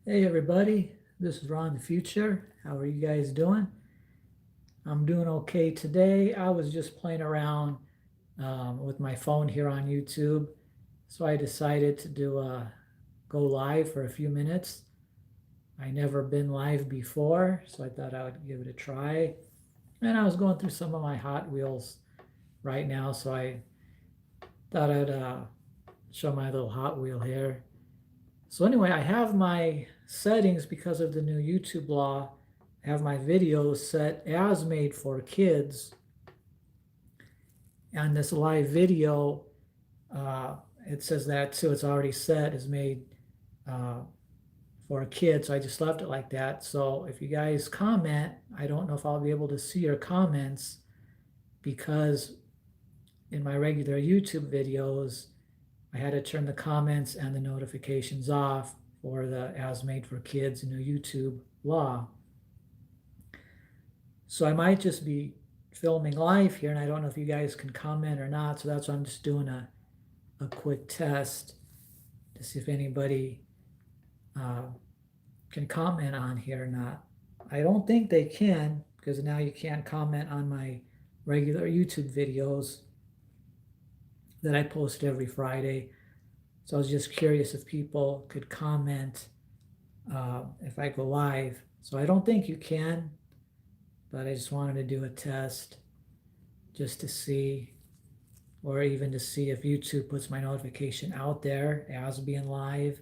Hey everybody, this is Ron the Future. How are you guys doing? I'm doing okay today. I was just playing around with my phone here on YouTube, so I decided to do a go live for a few minutes. I never been live before, so I thought I would give it a try. And I was going through some of my Hot Wheels right now, so I thought I'd show my little Hot Wheel here. So anyway, I have my settings because of the new YouTube law. I have my videos set as made for kids. And this live video, uh, it says that too. It's already set is made uh, for a kid. So I just left it like that. So if you guys comment, I don't know if I'll be able to see your comments because in my regular YouTube videos, I had to turn the comments and the notifications off for the as made for kids new YouTube law. So I might just be filming live here, and I don't know if you guys can comment or not. So that's why I'm just doing a quick test to see if anybody uh, can comment on here or not. I don't think they can because now you can't comment on my regular YouTube videos that I post every Friday. So I was just curious if people could comment if I go live. So I don't think you can, but I just wanted to do a test just to see, or even to see if YouTube puts my notification out there as being live.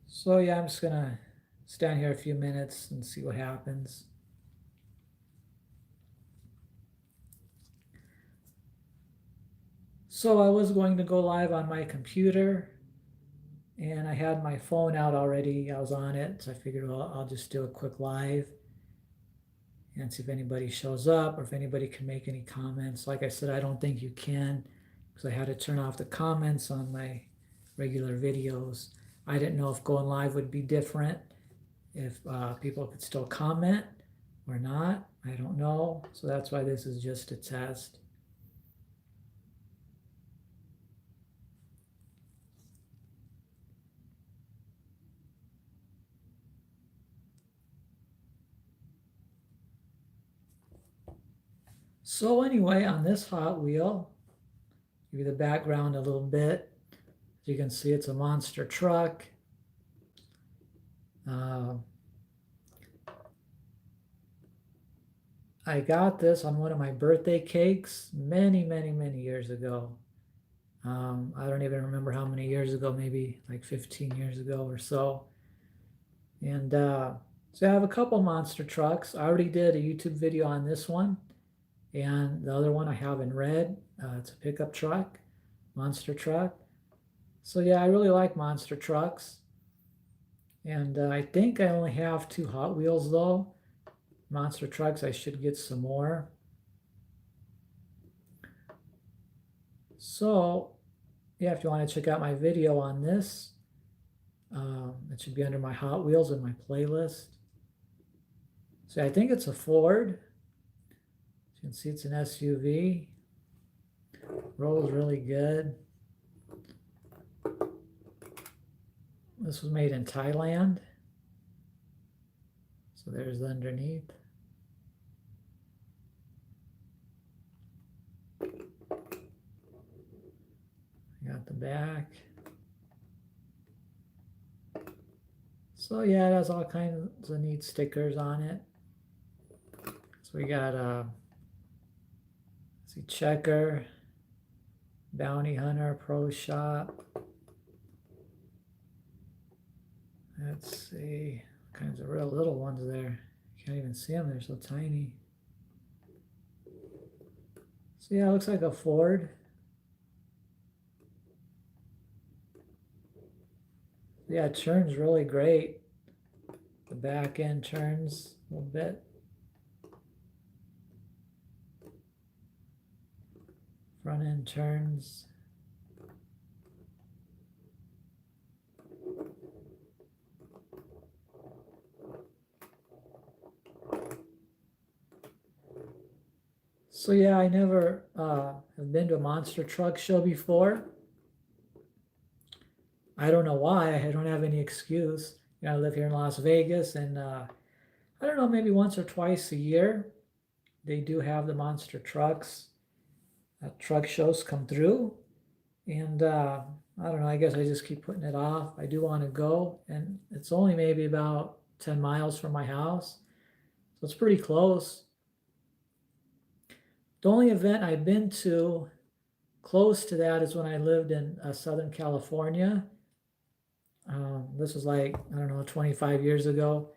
So yeah, I'm just gonna stand here a few minutes and see what happens. So I was going to go live on my computer and I had my phone out already. I was on it, so I figured, well, I'll just do a quick live and see if anybody shows up or if anybody can make any comments. Like I said, I don't think you can because I had to turn off the comments on my regular videos. I didn't know if going live would be different, if people could still comment or not. I don't know. So that's why this is just a test. So anyway, on this Hot Wheel, give you the background a little bit. As you can see, it's a monster truck. Uh, I got this on one of my birthday cakes many, many, many years ago. I don't even remember how many years ago, maybe like 15 years ago or so. And so I have a couple monster trucks. I already did a YouTube video on this one. And the other one I have in red. It's a pickup truck, monster truck. So yeah, I really like monster trucks. And I think I only have two Hot Wheels though. Monster trucks, I should get some more. So yeah, if you want to check out my video on this, it should be under my Hot Wheels in my playlist. So I think it's a Ford. As you can see, it's an SUV. Rolls really good. This was made in Thailand. So there's the underneath. Got the back. So yeah, it has all kinds of neat stickers on it. So we got see, Checker, Bounty Hunter, Pro Shop. Let's see, all kinds of real little ones there. Can't even see them, they're so tiny. So yeah, it looks like a Ford. Yeah, it turns really great. The back end turns a little bit. Front end turns. So yeah, I never have been to a monster truck show before. I don't know why. I don't have any excuse. I live here in Las Vegas, and I don't know, maybe once or twice a year, they do have the monster trucks. Truck shows come through, and I don't know. I guess I just keep putting it off. I do want to go, and it's only maybe about 10 miles from my house, so it's pretty close. The only event I've been to close to that is when I lived in Southern California. This was like, I don't know, 25 years ago.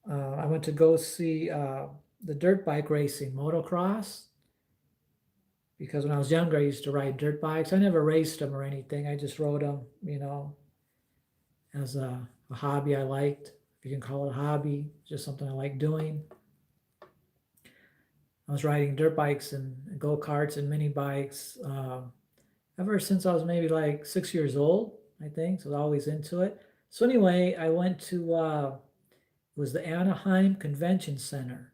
I went to go see the dirt bike racing, motocross, because when I was younger, I used to ride dirt bikes. I never raced them or anything. I just rode them, as a hobby I liked, if you can call it a hobby, just something I like doing. I was riding dirt bikes and go-karts and mini bikes ever since I was maybe like 6 years old, I think. So I was always into it. So anyway, I went to, it was the Anaheim Convention Center.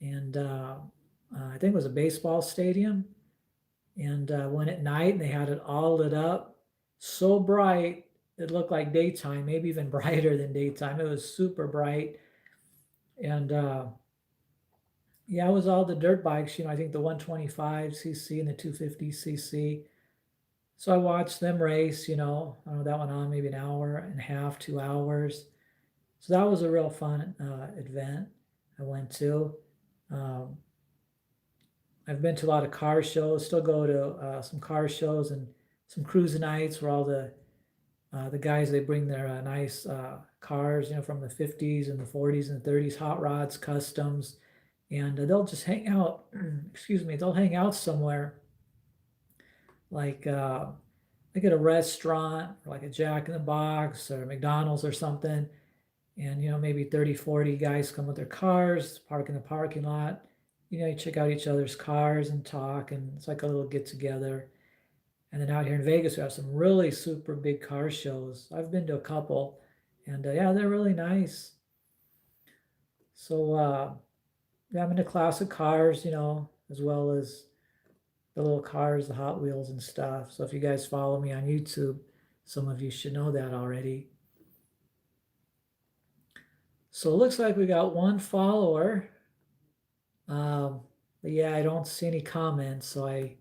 And I think it was a baseball stadium. And went at night, and they had it all lit up so bright, it looked like daytime, maybe even brighter than daytime. It was super bright. And yeah, it was all the dirt bikes, I think the 125cc and the 250cc. So I watched them race, I don't know, that went on maybe an hour and a half, 2 hours. So that was a real fun event I went to. I've been to a lot of car shows, still go to some car shows and some cruise nights where all the guys, they bring their nice cars, from the 50s and the 40s and the 30s, hot rods, customs, and they'll just hang out, excuse me, they'll hang out somewhere like at a restaurant or like a Jack in the Box or McDonald's or something. And maybe 30, 40 guys come with their cars, park in the parking lot. You check out each other's cars and talk, and it's like a little get together. And then out here in Vegas, we have some really super big car shows. I've been to a couple, and yeah, they're really nice. So yeah, I'm into classic cars, as well as the little cars, the Hot Wheels and stuff. So if you guys follow me on YouTube, some of you should know that already. So it looks like we got one follower. But yeah, I don't see any comments, so I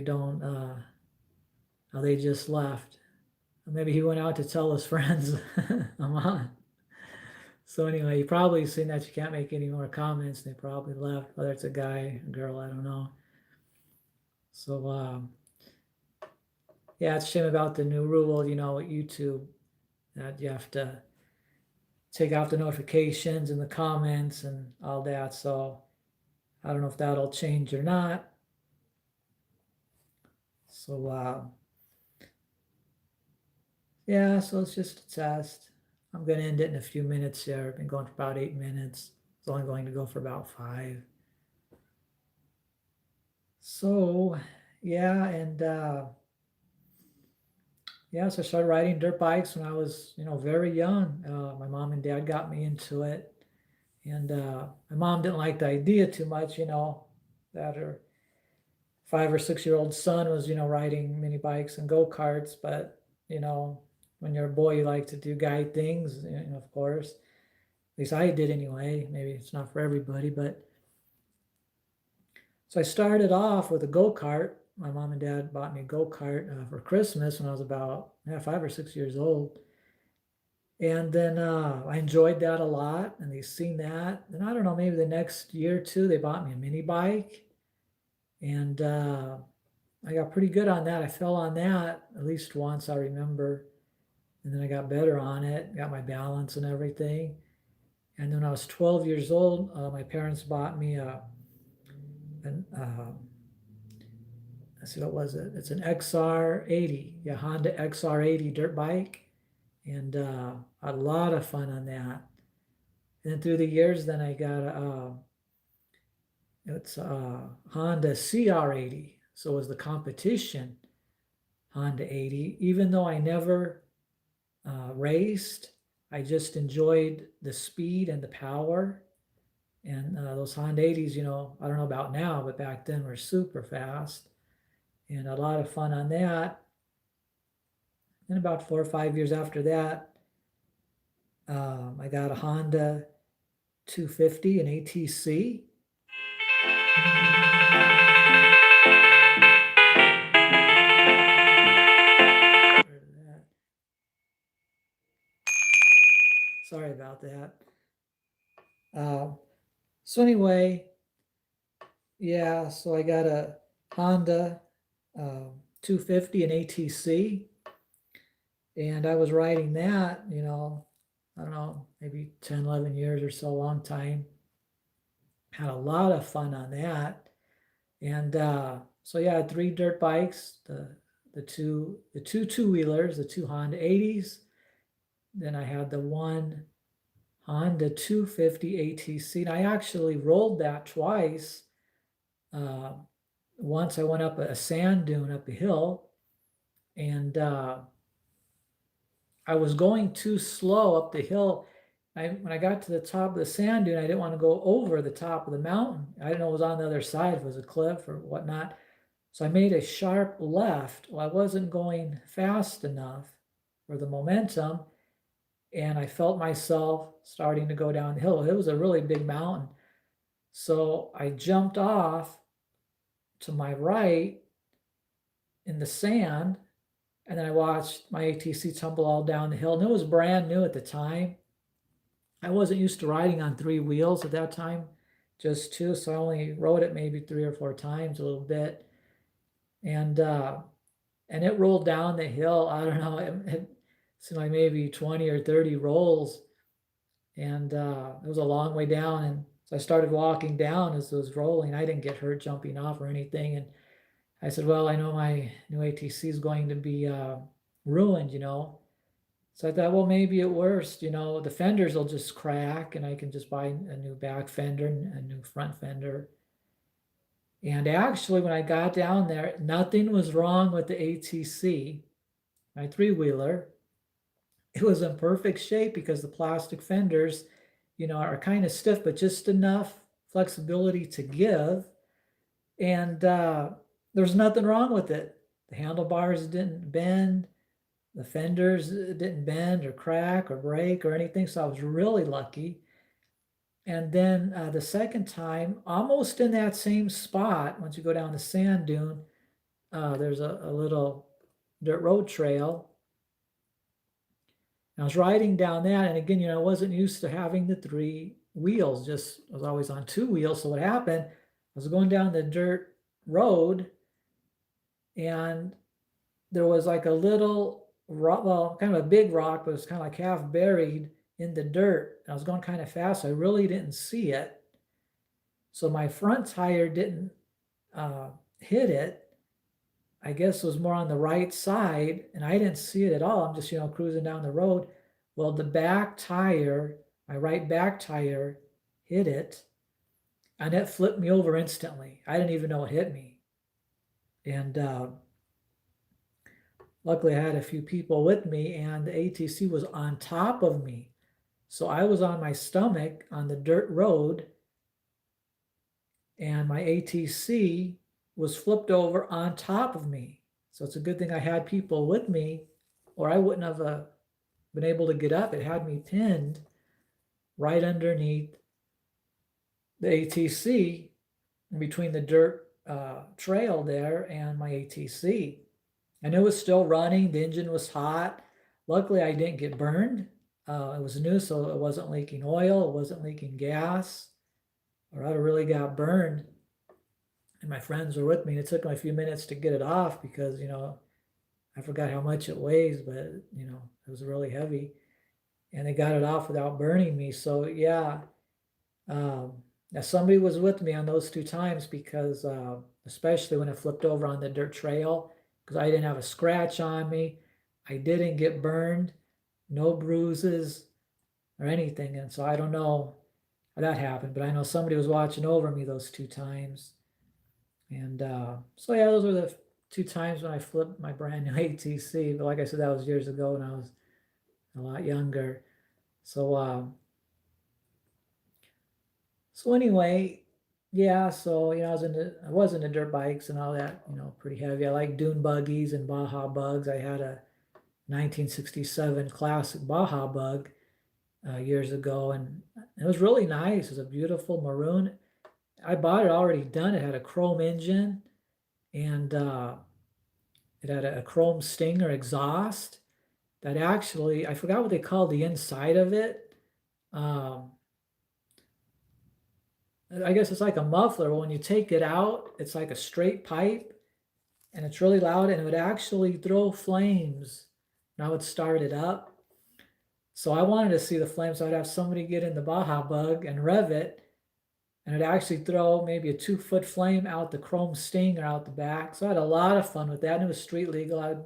don't, they just left. Maybe he went out to tell his friends I'm on. So anyway, you probably seen that you can't make any more comments. They probably left, whether it's a guy, a girl, I don't know. So yeah, it's a shame about the new rule, with YouTube, that you have to take off the notifications and the comments and all that. So I don't know if that'll change or not. So yeah, so it's just a test. I'm going to end it in a few minutes here. I've been going for about 8 minutes. It's only going to go for about 5. So yeah, and yeah, so I started riding dirt bikes when I was, very young. My mom and dad got me into it. And my mom didn't like the idea too much, that her 5 or 6 year old son was, riding mini bikes and go-karts. But, when you're a boy, you like to do guy things, of course. At least I did anyway. Maybe it's not for everybody, but so I started off with a go-kart. My mom and dad bought me a go-kart for Christmas when I was about 5 or 6 years old. And then I enjoyed that a lot, and they seen that. And I don't know, maybe the next year or two, they bought me a mini bike. And I got pretty good on that. I fell on that at least once, I remember. And then I got better on it, got my balance and everything. And then when I was 12 years old, my parents bought me let's see, what was it? It's an XR80, yeah, Honda XR80 dirt bike. And a lot of fun on that. And then through the years, then I got it's a Honda CR80. So it was the competition Honda 80. Even though I never raced, I just enjoyed the speed and the power. And those Honda 80s, I don't know about now, but back then were super fast. And a lot of fun on that. then about 4 or 5 years after that, I got a Honda 250, an ATC. Sorry about that. So anyway, yeah, so I got a Honda 250, an ATC, and I was riding that, I don't know, maybe 10, 11 years or so, a long time. Had a lot of fun on that. And so yeah, I had 3 dirt bikes, the two wheelers, the 2 Honda 80s. Then I had the 1 Honda 250 ATC. And I actually rolled that twice. Once I went up a sand dune up a hill, and I was going too slow up the hill. When I got to the top of the sand dune, I didn't want to go over the top of the mountain. I didn't know what was on the other side, if it was a cliff or whatnot. So I made a sharp left. Well, I wasn't going fast enough for the momentum, and I felt myself starting to go down the hill. It was a really big mountain. So I jumped off to my right in the sand, and then I watched my ATC tumble all down the hill. And it was brand new at the time. I wasn't used to riding on 3 wheels at that time, just 2. So I only rode it maybe 3 or 4 times, a little bit. And it rolled down the hill. I don't know, it seemed like maybe 20 or 30 rolls. And it was a long way down. And so I started walking down as it was rolling. I didn't get hurt jumping off or anything. And I said, well, I know my new ATC is going to be ruined, So I thought, well, maybe at worst, the fenders will just crack and I can just buy a new back fender and a new front fender. And actually, when I got down there, nothing was wrong with the ATC, my 3-wheeler. It was in perfect shape because the plastic fenders, are kind of stiff, but just enough flexibility to give. And there's nothing wrong with it. The handlebars didn't bend. The fenders didn't bend or crack or break or anything. So I was really lucky. And then the second time, almost in that same spot, once you go down the sand dune, there's a little dirt road trail. And I was riding down that, and again, I wasn't used to having the 3 wheels, I was always on 2 wheels. So what happened, I was going down the dirt road, and there was like a little rock, well, kind of a big rock, but it was kind of like half buried in the dirt. I was going kind of fast, so I really didn't see it. So my front tire didn't hit it. I guess it was more on the right side, and I didn't see it at all. I'm just, cruising down the road. Well, the back tire, my right back tire, hit it, and it flipped me over instantly. I didn't even know it hit me. And luckily, I had a few people with me, and the ATC was on top of me. So I was on my stomach on the dirt road, and my ATC was flipped over on top of me. So it's a good thing I had people with me, or I wouldn't have been able to get up. It had me pinned right underneath the ATC, in between the dirt trail there and my ATC. And it was still running. The engine was hot. Luckily, I didn't get burned. It was new, so it wasn't leaking oil. It wasn't leaking gas, or I'd have really got burned. And my friends were with me. It took me a few minutes to get it off because, I forgot how much it weighs, but, it was really heavy. And they got it off without burning me. So, yeah. Now, somebody was with me on those 2 times because, especially when it flipped over on the dirt trail, because I didn't have a scratch on me. I didn't get burned, no bruises or anything. And so I don't know how that happened, but I know somebody was watching over me those 2 times. And so, yeah, those were the 2 times when I flipped my brand new ATC. But like I said, that was years ago when I was a lot younger. So, anyway, yeah, so, I was into dirt bikes and all that, pretty heavy. I like dune buggies and Baja bugs. I had a 1967 classic Baja Bug years ago, and it was really nice. It was a beautiful maroon. I bought it already done. It had a chrome engine, and it had a chrome Stinger exhaust that actually, I forgot what they called the inside of it. Um, I guess it's like a muffler. When you take it out, it's like a straight pipe, and it's really loud, and it would actually throw flames. And I would start it up. So I wanted to see the flames. So I'd have somebody get in the Baja Bug and rev it, and it'd actually throw maybe a 2-foot flame out the chrome Stinger out the back. So I had a lot of fun with that, and it was street legal. I'd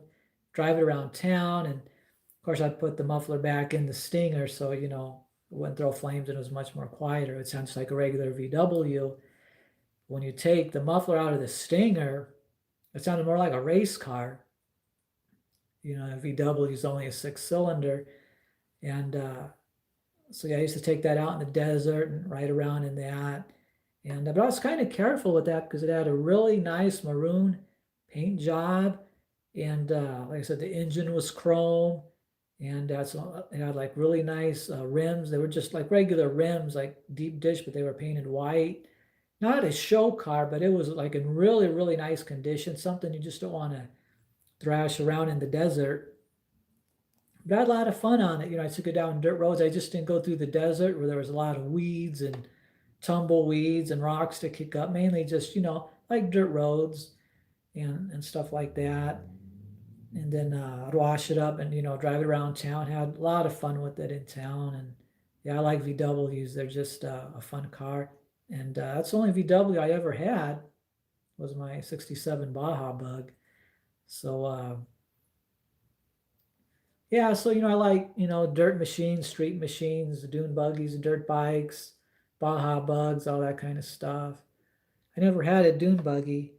drive it around town, and of course I'd put the muffler back in the Stinger, so it wouldn't throw flames, and it was much more quieter. It sounds like a regular VW. When you take the muffler out of the Stinger, it sounded more like a race car. A VW is only a 6-cylinder, and so yeah, I used to take that out in the desert and ride around in that. And but I was kind of careful with that because it had a really nice maroon paint job, and like I said, the engine was chrome, and so it had like really nice rims. They were just like regular rims, like deep dish, but they were painted white. Not a show car, but it was like in really, really nice condition. Something you just don't want to thrash around in the desert. But I had a lot of fun on it. I took it down dirt roads. I just didn't go through the desert where there was a lot of weeds and tumbleweeds and rocks to kick up. Mainly just, like dirt roads and stuff like that. And then I'd wash it up and, drive it around town. Had a lot of fun with it in town. And yeah, I like VWs. They're just a fun car. And that's the only VW I ever had was my 67 Baja Bug. So, yeah, so I like dirt machines, street machines, dune buggies, dirt bikes, Baja Bugs, all that kind of stuff. I never had a dune buggy.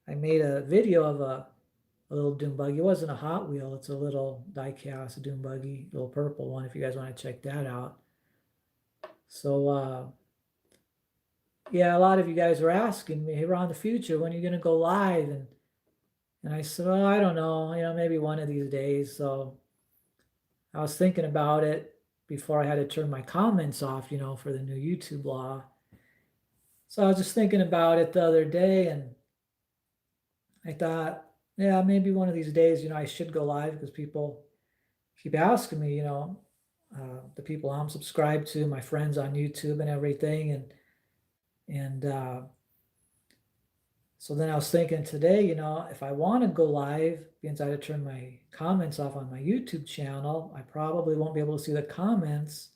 I made a video of a little dune buggy. It wasn't a Hot Wheel. It's a little die-cast dune buggy, little purple one. If you guys want to check that out. So yeah, a lot of you guys were asking me, hey, Ron, the future, when are you going to go live? And I said, well, I don't know. Maybe one of these days. So I was thinking about it before I had to turn my comments off, for the new YouTube law. So I was just thinking about it the other day, and I thought, yeah, maybe one of these days, I should go live because people keep asking me, the people I'm subscribed to, my friends on YouTube and everything, and so then I was thinking today, if I want to go live, because I had to turn my comments off on my YouTube channel, I probably won't be able to see the comments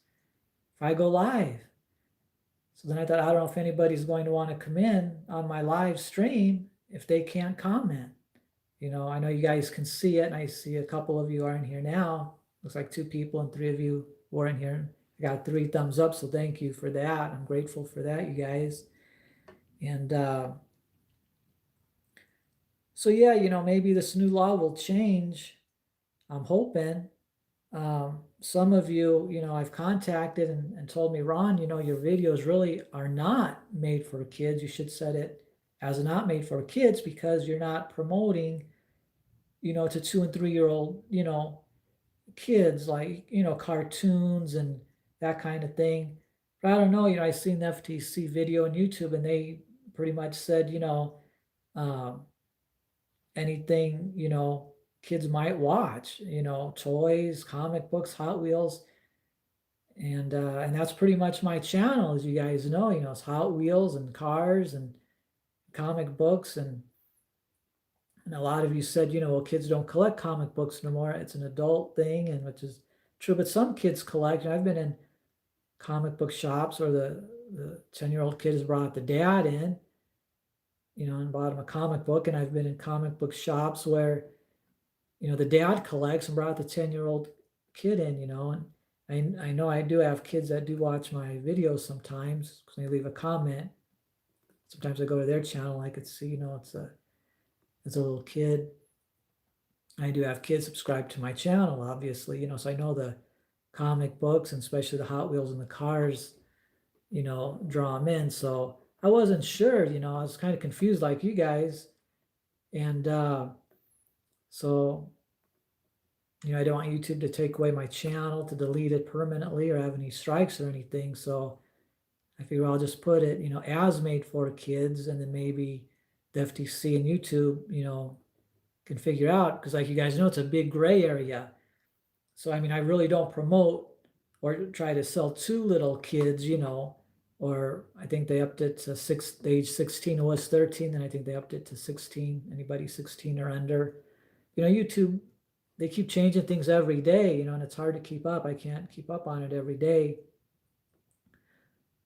if I go live. So then I thought, I don't know if anybody's going to want to come in on my live stream if they can't comment. I know you guys can see it, and I see a couple of you are in here now. Looks like 2 people and 3 of you were in here. I got 3 thumbs up, so thank you for that. I'm grateful for that, you guys. And so yeah, maybe this new law will change. I'm hoping. Some of you, I've contacted and told me, Ron, your videos really are not made for kids. You should set it as not made for kids because you're not promoting, to 2 and 3-year-old, kids like, cartoons and that kind of thing. But I don't know, I seen the FTC video on YouTube and they pretty much said, anything, kids might watch, toys, comic books, Hot Wheels. And that's pretty much my channel, as you guys know, it's Hot Wheels and cars and comic books. And a lot of you said, well, kids don't collect comic books no more. It's an adult thing, and which is true, but some kids collect. And I've been in comic book shops where the 10-year-old kid has brought the dad in, and bought him a comic book. And I've been in comic book shops where, the dad collects and brought the 10-year-old kid in, and I know I do have kids that do watch my videos sometimes because they leave a comment. Sometimes I go to their channel, I could see, it's a little kid. I do have kids subscribed to my channel, obviously, so I know the comic books and especially the Hot Wheels and the cars, draw them in. So I wasn't sure, I was kind of confused like you guys. And so I don't want YouTube to take away my channel, to delete it permanently or have any strikes or anything. So I figure I'll just put it, as made for kids, and then maybe the FTC and YouTube, can figure out, because like you guys know, it's a big gray area. So I mean, I really don't promote or try to sell to little kids, or I think they upped it to age 16. It was 13, and I think they upped it to 16. Anybody 16 or under. YouTube, they keep changing things every day, and it's hard to keep up. I can't keep up on it every day.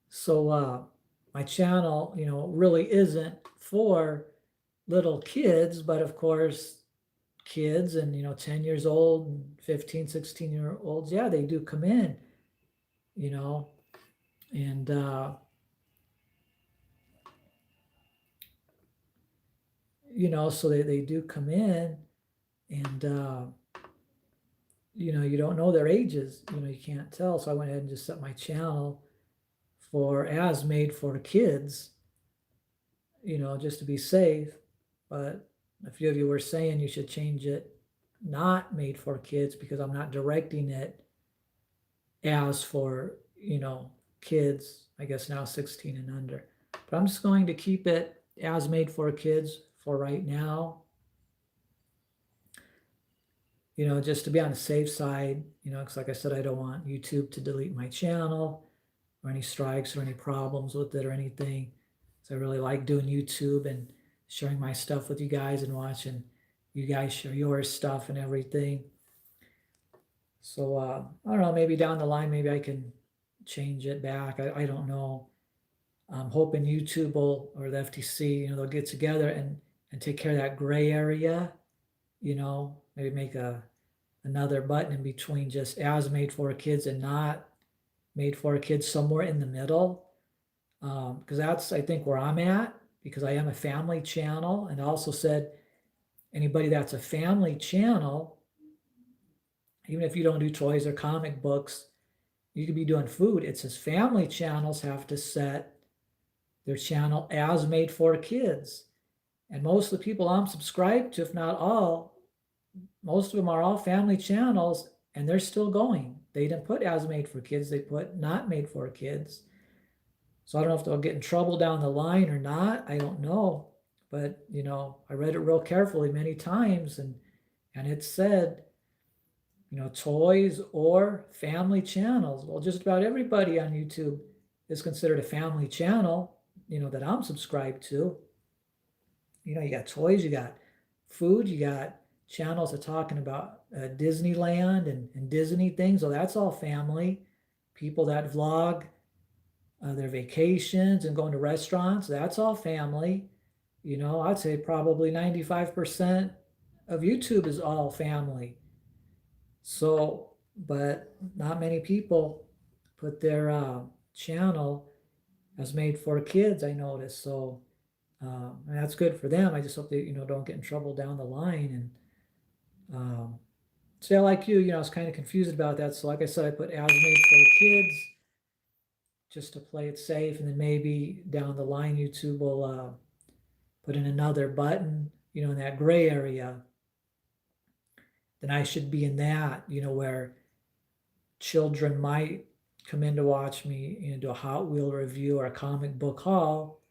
So my channel, really isn't for little kids, but of course, kids and 10 years old and 15, 16-year-olds, yeah, they do come in, and so they do come in, and you don't know their ages, you can't tell. So I went ahead and just set my channel for as made for kids, just to be safe. But a few of you were saying you should change it not made for kids, because I'm not directing it as for, kids, I guess now 16 and under. But I'm just going to keep it as made for kids for right now, just to be on the safe side, because like I said, I don't want YouTube to delete my channel or any strikes or any problems with it or anything. So I really like doing YouTube and sharing my stuff with you guys and watching you guys share your stuff and everything. So I don't know, maybe down the line, maybe I can change it back. I don't know. I'm hoping YouTube will, or the FTC, they'll get together and take care of that gray area, maybe make another button in between just as made for kids and not made for kids, somewhere in the middle. Because that's, I think, where I'm at, because I am a family channel. And I also said anybody that's a family channel, even if you don't do toys or comic books, you could be doing food. It says family channels have to set their channel as made for kids. And most of the people I'm subscribed to, if not all, most of them are all family channels, and they're still going. They didn't put as made for kids, they put not made for kids. So I don't know if they'll get in trouble down the line or not. I don't know. But, I read it real carefully many times, and it said, toys or family channels. Well, just about everybody on YouTube is considered a family channel, that I'm subscribed to. You got toys, you got food, you got channels that are talking about Disneyland and Disney things. So that's all family. People that vlog their vacations and going to restaurants, that's all family. I'd say probably 95% of YouTube is all family. So, but not many people put their channel as made for kids, I noticed. So and that's good for them. I just hope they, don't get in trouble down the line. And so, like you, I was kind of confused about that. So like I said, I put as made for kids just to play it safe. And then maybe down the line, YouTube will put in another button, in that gray area. Then I should be in that, where children might come in to watch me, do a Hot Wheel review or a comic book haul,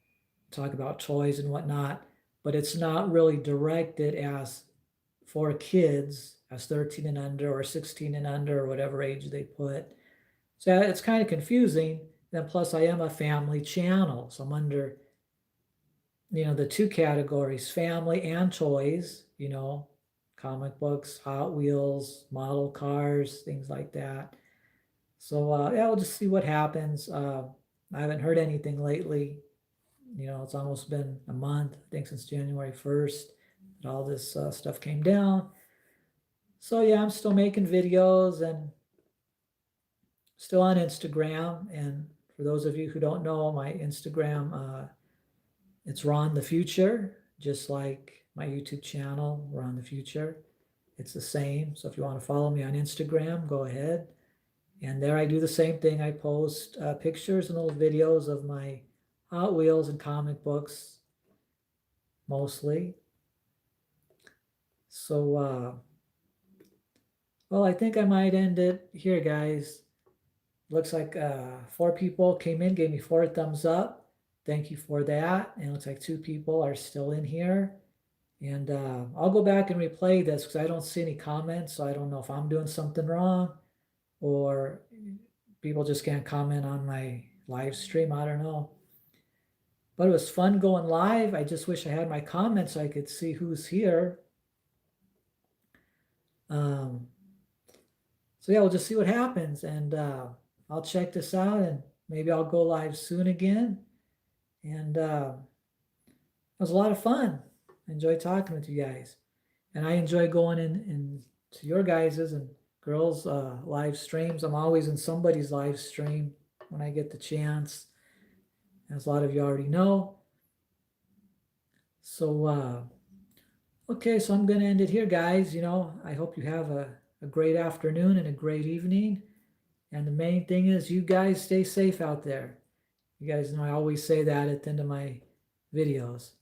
talk about toys and whatnot, but it's not really directed as for kids, as 13 and under or 16 and under or whatever age they put. So it's kind of confusing. Then plus I am a family channel, so I'm under, the two categories, family and toys, comic books, Hot Wheels, model cars, things like that. So yeah, we'll just see what happens. I haven't heard anything lately. It's almost been a month, I think, since January 1st that all this stuff came down. So yeah, I'm still making videos and still on Instagram. And for those of you who don't know, my Instagram, it's Ron the Future, just like my YouTube channel, Ron the Future. It's the same. So if you want to follow me on Instagram, go ahead. And there I do the same thing. I post pictures and little videos of my Hot Wheels and comic books, mostly. So Well, I think I might end it here, guys. Looks like 4 people came in, gave me 4 thumbs up. Thank you for that. And it looks like 2 people are still in here. And I'll go back and replay this because I don't see any comments. So I don't know if I'm doing something wrong or people just can't comment on my live stream. I don't know. But it was fun going live. I just wish I had my comments so I could see who's here. So yeah, we'll just see what happens. And I'll check this out and maybe I'll go live soon again. And it was a lot of fun. I enjoyed talking with you guys. And I enjoy going in to your guys's and girls' live streams. I'm always in somebody's live stream when I get the chance, as a lot of you already know. So, okay, so I'm going to end it here, guys. I hope you have a great afternoon and a great evening. And the main thing is you guys stay safe out there. You guys know I always say that at the end of my videos.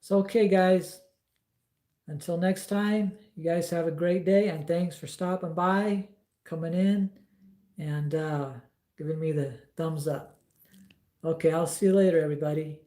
So, okay, guys. Until next time, you guys have a great day, and thanks for stopping by, coming in, and giving me the thumbs up. Okay, I'll see you later, everybody.